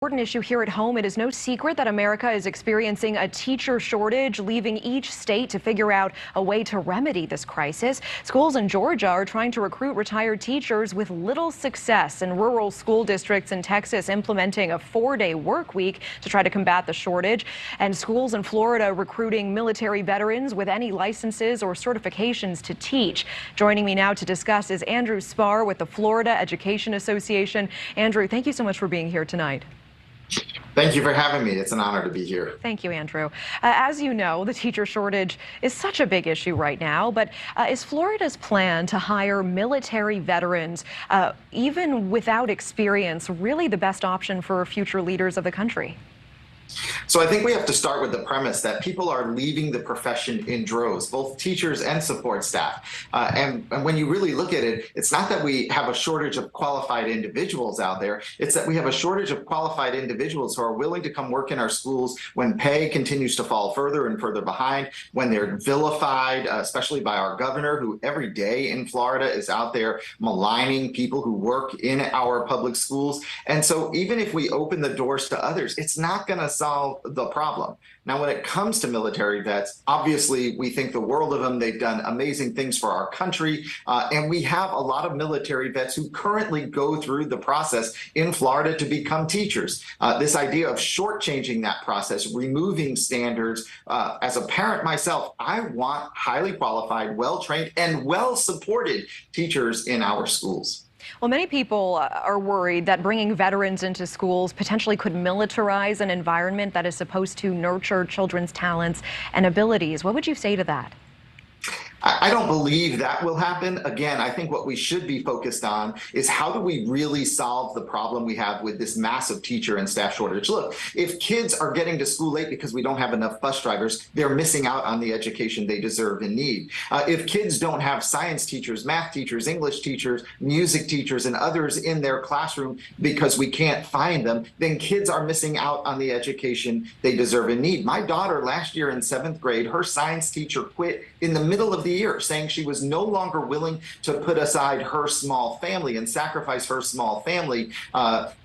Important issue here at home. It is no secret that America is experiencing a teacher shortage, leaving each state to figure out a way to remedy this crisis. Schools in Georgia are trying to recruit retired teachers with little success, and rural school districts in Texas implementing a 4-day work week to try to combat the shortage. And schools in Florida recruiting military veterans with any licenses or certifications to teach. Joining me now to discuss is Andrew Spar with the Florida Education Association. Andrew, thank you so much for being here tonight. Thank you for having me. It's an honor to be here. Thank you, Andrew. As you know, the teacher shortage is such a big issue right now, but is Florida's plan to hire military veterans, even without experience, really the best option for future leaders of the country? So I think we have to start with the premise that people are leaving the profession in droves, both teachers and support staff. And when you really look at it, it's not that we have a shortage of qualified individuals out there. It's that we have a shortage of qualified individuals who are willing to come work in our schools when pay continues to fall further and further behind, when they're vilified, especially by our governor, who every day in Florida is out there maligning people who work in our public schools. And so even if we open the doors to others, it's not going to solve the problem. Now, when it comes to military vets, obviously we think the world of them. They've done amazing things for our country. And we have a lot of military vets who currently go through the process in Florida to become teachers. This idea of shortchanging that process, removing standards. As a parent myself, I want highly qualified, well-trained, and well-supported teachers in our schools. Well, many people are worried that bringing veterans into schools potentially could militarize an environment that is supposed to nurture children's talents and abilities. What would you say to that? I don't believe that will happen. Again, I think what we should be focused on is how do we really solve the problem we have with this massive teacher and staff shortage. Look, if kids are getting to school late because we don't have enough bus drivers, they're missing out on the education they deserve and need. If kids don't have science teachers, math teachers, English teachers, music teachers, and others in their classroom because we can't find them, then kids are missing out on the education they deserve and need. My daughter last year in 7th grade, her science teacher quit in the middle of the year, saying she was no longer willing to put aside her small family and sacrifice her small family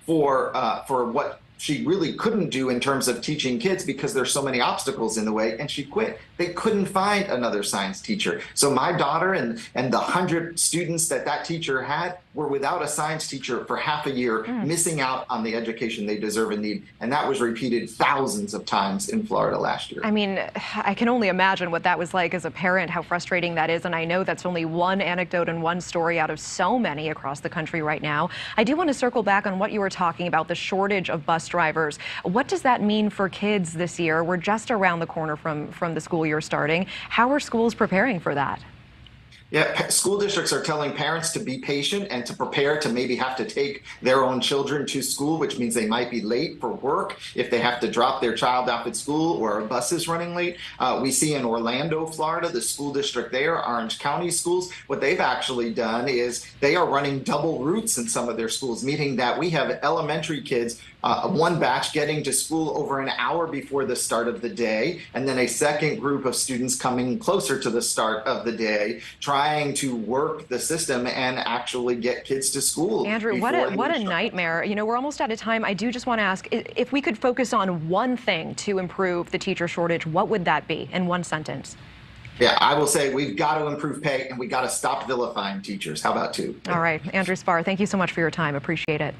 for what she really couldn't do in terms of teaching kids because there's so many obstacles in the way, and she quit. They couldn't find another science teacher. So my daughter and the 100 students that teacher had were without a science teacher for half a year, missing out on the education they deserve and need. And that was repeated thousands of times in Florida last year. I mean, I can only imagine what that was like as a parent, how frustrating that is. And I know that's only one anecdote and one story out of so many across the country right now. I do want to circle back on what you were talking about, the shortage of bus drivers. What does that mean for kids this year? We're just around the corner from the school year starting. How are schools preparing for that? Yeah, school districts are telling parents to be patient and to prepare to maybe have to take their own children to school, which means they might be late for work if they have to drop their child off at school or a bus is running late. We see in Orlando, Florida, the school district there, Orange County schools, what they've actually done is they are running double routes in some of their schools, meaning that we have elementary kids, one batch getting to school over an hour before the start of the day, and then a second group of students coming closer to the start of the day, trying to work the system and actually get kids to school. Andrew, what a nightmare. You know, we're almost out of time. I do just want to ask, if we could focus on one thing to improve the teacher shortage, what would that be in one sentence? Yeah, I will say we've got to improve pay and we got to stop vilifying teachers. How about two? All right, Andrew Spar, thank you so much for your time. Appreciate it.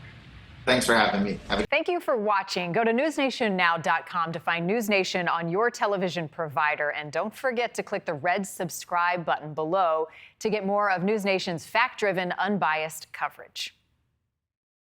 Thanks for having me. Thank you for watching. Go to newsnationnow.com to find News Nation on your television provider. And don't forget to click the red subscribe button below to get more of News Nation's fact-driven, unbiased coverage.